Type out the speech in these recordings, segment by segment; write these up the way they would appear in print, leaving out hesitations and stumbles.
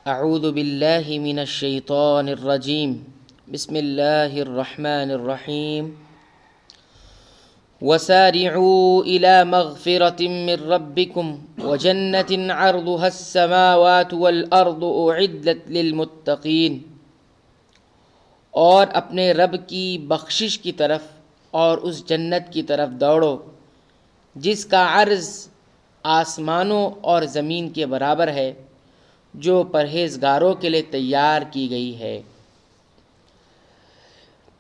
اعوذ باللہ من الشیطان الرجیم بسم اللہ الرحمن الرحیم وسارعوا إلى مغفرة من ربكم وجنة عرضها السماوات والأرض أعدت للمتقين، اور اپنے رب کی بخشش کی طرف اور اس جنت کی طرف دوڑو جس کا عرض آسمانوں اور زمین کے برابر ہے، جو پرہیزگاروں کے لیے تیار کی گئی ہے۔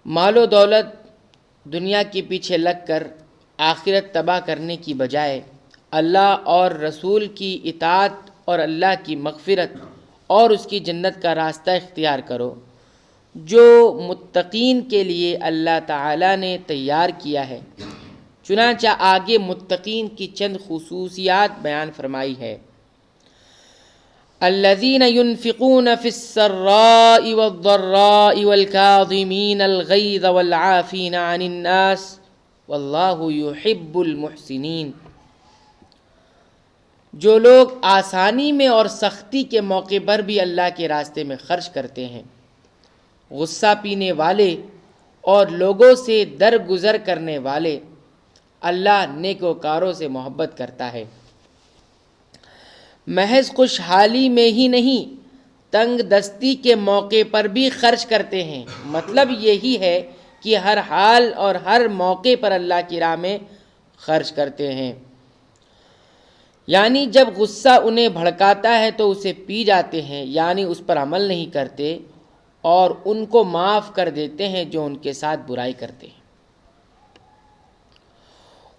مال و دولت دنیا کے پیچھے لگ کر آخرت تباہ کرنے کی بجائے اللہ اور رسول کی اطاعت اور اللہ کی مغفرت اور اس کی جنت کا راستہ اختیار کرو جو متقین کے لیے اللہ تعالیٰ نے تیار کیا ہے۔ چنانچہ آگے متقین کی چند خصوصیات بیان فرمائی ہے۔ الذين ينفقون في السراء والضراء والكاظمين الغيظ والعافين عن الناس والله يحب المحسنين، جو لوگ آسانی میں اور سختی کے موقع پر بھی اللہ کے راستے میں خرچ کرتے ہیں، غصہ پینے والے اور لوگوں سے درگزر کرنے والے، اللہ نیکوکاروں سے محبت کرتا ہے۔ محض خوشحالی میں ہی نہیں، تنگ دستی کے موقع پر بھی خرچ کرتے ہیں۔ مطلب یہی ہے کہ ہر حال اور ہر موقع پر اللہ کی راہ میں خرچ کرتے ہیں، یعنی جب غصہ انہیں بھڑکاتا ہے تو اسے پی جاتے ہیں، یعنی اس پر عمل نہیں کرتے اور ان کو معاف کر دیتے ہیں جو ان کے ساتھ برائی کرتے ہیں۔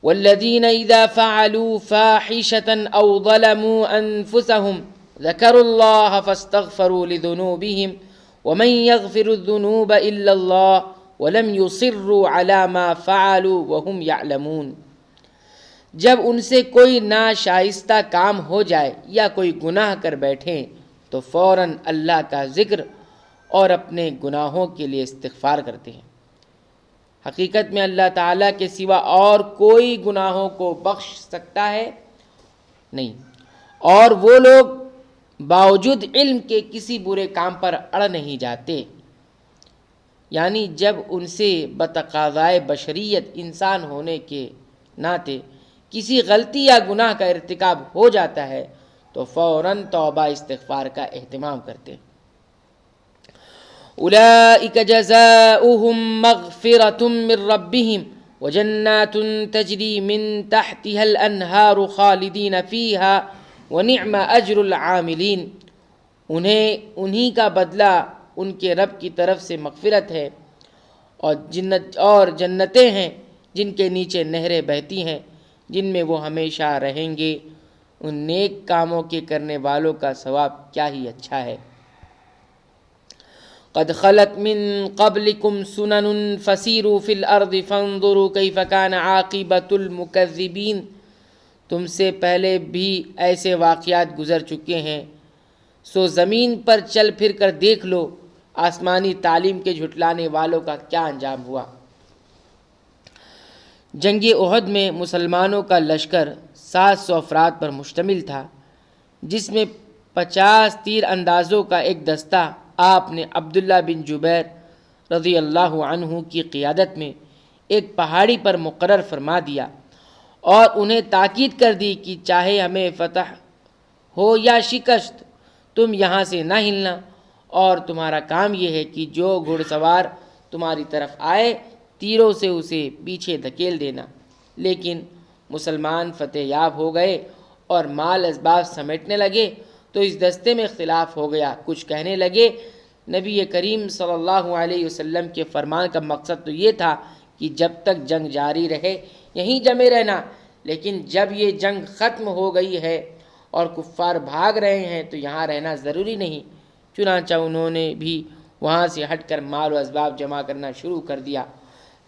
والذین اذا فعلوا فاحشة او ظلموا انفسهم ذکروا اللہ فاستغفروا لذنوبهم ومن يغفر الذنوب الا اللہ ولم يصروا على ما فعلوا وهم يعلمون، جب ان سے کوئی ناشائستہ کام ہو جائے یا کوئی گناہ کر بیٹھیں تو فوراً اللہ کا ذکر اور اپنے گناہوں کے لیے استغفار کرتے ہیں۔ حقیقت میں اللہ تعالیٰ کے سوا اور کوئی گناہوں کو بخش سکتا ہے نہیں، اور وہ لوگ باوجود علم کے کسی برے کام پر اڑ نہیں جاتے، یعنی جب ان سے بتقاضائے بشریت انسان ہونے کے ناطے کسی غلطی یا گناہ کا ارتکاب ہو جاتا ہے تو فوراً توبہ استغفار کا اہتمام کرتے ہیں۔ اولئک جزاؤہم مغفرۃ من ربہم وجنات تجری من تحتها الانہار خالدین فیہا ونعم اجر العاملین، انہی کا بدلہ ان کے رب کی طرف سے مغفرت ہے اور جنتیں ہیں جن کے نیچے نہریں بہتی ہیں، جن میں وہ ہمیشہ رہیں گے۔ ان نیک کاموں کے کرنے والوں کا ثواب کیا ہی اچھا ہے۔ قد خلت من قبلكم سنن فسیروا فی الارض فانظروا کیف کان عاقبۃ المکذبین، تم سے پہلے بھی ایسے واقعات گزر چکے ہیں، سو زمین پر چل پھر کر دیکھ لو آسمانی تعلیم کے جھٹلانے والوں کا کیا انجام ہوا۔ جنگ احد میں مسلمانوں کا لشکر 700 افراد پر مشتمل تھا، جس میں 50 تیر اندازوں کا ایک دستہ آپ نے عبداللہ بن جبیر رضی اللہ عنہ کی قیادت میں ایک پہاڑی پر مقرر فرما دیا اور انہیں تاکید کر دی کہ چاہے ہمیں فتح ہو یا شکست، تم یہاں سے نہ ہلنا، اور تمہارا کام یہ ہے کہ جو گھڑ سوار تمہاری طرف آئے تیروں سے اسے پیچھے دھکیل دینا۔ لیکن مسلمان فتح یاب ہو گئے اور مال اسباب سمیٹنے لگے تو اس دستے میں اختلاف ہو گیا۔ کچھ کہنے لگے نبی کریم صلی اللہ علیہ وسلم کے فرمان کا مقصد تو یہ تھا کہ جب تک جنگ جاری رہے یہیں جمے رہنا، لیکن جب یہ جنگ ختم ہو گئی ہے اور کفار بھاگ رہے ہیں تو یہاں رہنا ضروری نہیں۔ چنانچہ انہوں نے بھی وہاں سے ہٹ کر مال و اسباب جمع کرنا شروع کر دیا۔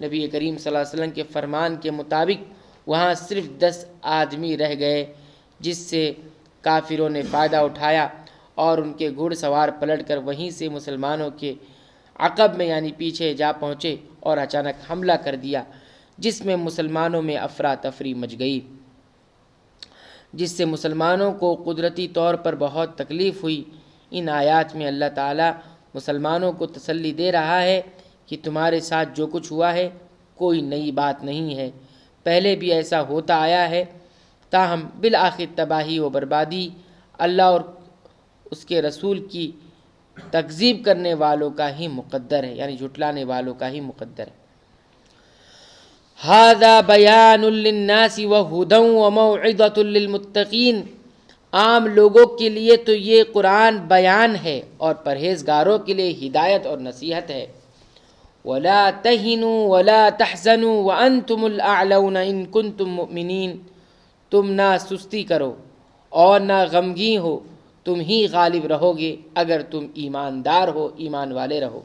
نبی کریم صلی اللہ علیہ وسلم کے فرمان کے مطابق وہاں صرف 10 آدمی رہ گئے، جس سے کافروں نے فائدہ اٹھایا اور ان کے گھڑ سوار پلٹ کر وہیں سے مسلمانوں کے عقب میں یعنی پیچھے جا پہنچے اور اچانک حملہ کر دیا، جس میں مسلمانوں میں افراتفری مچ گئی، جس سے مسلمانوں کو قدرتی طور پر بہت تکلیف ہوئی۔ ان آیات میں اللہ تعالیٰ مسلمانوں کو تسلی دے رہا ہے کہ تمہارے ساتھ جو کچھ ہوا ہے کوئی نئی بات نہیں ہے، پہلے بھی ایسا ہوتا آیا ہے، تاہم بالآخر تباہی و بربادی اللہ اور اس کے رسول کی تکذیب کرنے والوں کا ہی مقدر ہے، یعنی جھٹلانے والوں کا ہی مقدر ہے۔ ھذا بیان للناس وہدی وموعظۃ للمتقین، عام لوگوں کے لیے تو یہ قرآن بیان ہے اور پرہیزگاروں کے لیے ہدایت اور نصیحت ہے۔ ولا تہنوا ولا تحزنوا وانتم الاعلون ان کنتم مؤمنین، تم نہ سستی کرو اور نہ غمگین ہو، تم ہی غالب رہو گے اگر تم ایماندار ہو، ایمان والے رہو۔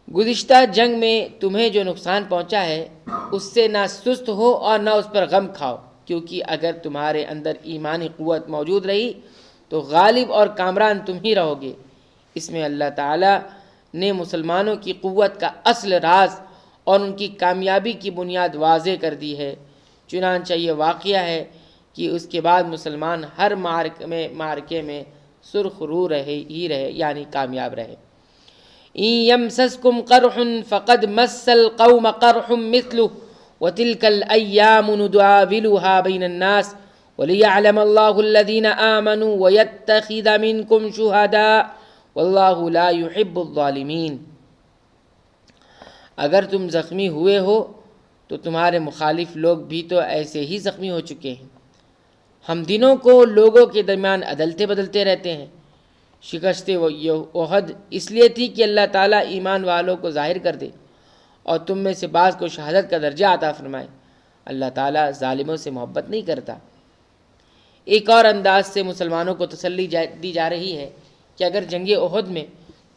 گزشتہ جنگ میں تمہیں جو نقصان پہنچا ہے اس سے نہ سست ہو اور نہ اس پر غم کھاؤ، کیونکہ اگر تمہارے اندر ایمانی قوت موجود رہی تو غالب اور کامران تم ہی رہو گے۔ اس میں اللہ تعالیٰ نے مسلمانوں کی قوت کا اصل راز اور ان کی کامیابی کی بنیاد واضح کر دی ہے۔ چنانچہ یہ واقعہ ہے کہ اس کے بعد مسلمان ہر معرکے میں سرخ رو رہے، یعنی کامیاب رہے۔ إن يمسسكم قرح فقد مس القوم قرح مثله وتلك الأيام نداولها بين الناس وليعلم الله الذين آمنوا ويتخذ منكم شهداء والله لا يحب الظالمين۔ اگر تم زخمی ہوئے ہو تو تمہارے مخالف لوگ بھی تو ایسے ہی زخمی ہو چکے ہیں۔ ہم دنوں کو لوگوں کے درمیان عدلتے بدلتے رہتے ہیں۔ شکست احد اس لیے تھی کہ اللہ تعالیٰ ایمان والوں کو ظاہر کر دے اور تم میں سے بعض کو شہادت کا درجہ عطا فرمائے۔ اللہ تعالیٰ ظالموں سے محبت نہیں کرتا۔ ایک اور انداز سے مسلمانوں کو تسلی دی جا رہی ہے کہ اگر جنگ احد میں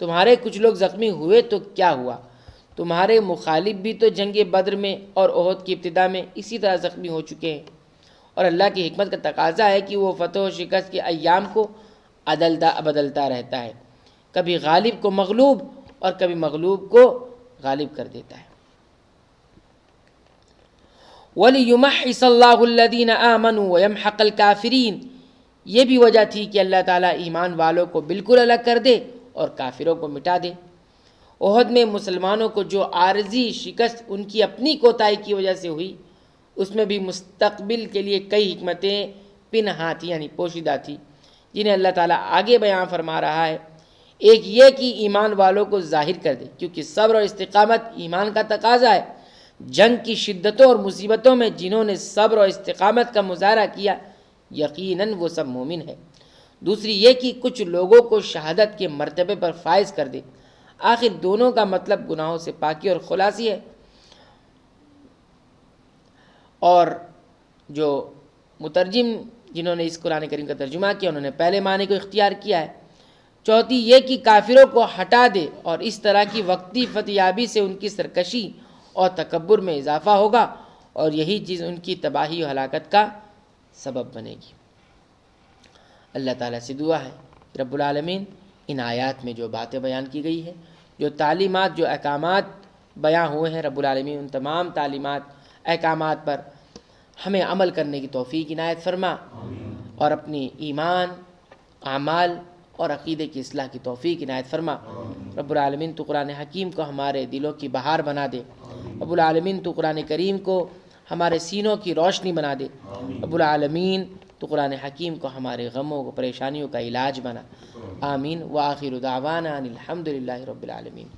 تمہارے کچھ لوگ زخمی ہوئے تو کیا ہوا، تمہارے مخالف بھی تو جنگ بدر میں اور احد کی ابتدا میں اسی طرح زخمی ہو چکے ہیں، اور اللہ کی حکمت کا تقاضا ہے کہ وہ فتح و شکست کے ایام کو بدلتا رہتا ہے، کبھی غالب کو مغلوب اور کبھی مغلوب کو غالب کر دیتا ہے۔ وَلِيُمَحِّصَ اللَّهُ الَّذِينَ آمَنُوا وَيَمْحَقَ الْكَافِرِينَ، یہ بھی وجہ تھی کہ اللہ تعالیٰ ایمان والوں کو بالکل الگ کر دے اور کافروں کو مٹا دے۔ احد میں مسلمانوں کو جو عارضی شکست ان کی اپنی کوتاہی کی وجہ سے ہوئی، اس میں بھی مستقبل کے لیے کئی حکمتیں پنہاں تھیں، یعنی پوشیدہ تھیں، جنہیں اللہ تعالیٰ آگے بیان فرما رہا ہے۔ ایک یہ کہ ایمان والوں کو ظاہر کر دے، کیونکہ صبر اور استقامت ایمان کا تقاضا ہے۔ جنگ کی شدتوں اور مصیبتوں میں جنہوں نے صبر اور استقامت کا مظاہرہ کیا یقیناً وہ سب مومن ہے۔ دوسری یہ کہ کچھ لوگوں کو شہادت کے مرتبے پر فائز کر دے۔ آخر دونوں کا مطلب گناہوں سے پاکی اور خلاصی ہے۔ اور جو مترجم جنہوں نے اس قرآن کریم کا ترجمہ کیا انہوں نے پہلے معنی کو اختیار کیا ہے۔ چوتھی یہ کہ کافروں کو ہٹا دے اور اس طرح کی وقتی فتح یابی سے ان کی سرکشی اور تکبر میں اضافہ ہوگا اور یہی چیز ان کی تباہی و ہلاکت کا سبب بنے گی۔ اللہ تعالیٰ سے دعا ہے کہ رب العالمین ان آیات میں جو باتیں بیان کی گئی ہے، جو تعلیمات، جو احکامات بیان ہوئے ہیں، رب العالمین ان تمام تعلیمات، احکامات پر ہمیں عمل کرنے کی توفیق عنایت فرما اور اپنی ایمان، اعمال اور عقیدے کی اصلاح کی توفیق عنایت فرما۔ رب العالمین تو قرآن حکیم کو ہمارے دلوں کی بہار بنا دے۔ رب العالمین تو قرآن کریم کو ہمارے سینوں کی روشنی بنا دے۔ رب العالمین تو قرآن حکیم کو ہمارے غموں کو، پریشانیوں کا علاج بنا۔ آمین۔ وآخر دعوانا ان الحمد للہ رب العالمین۔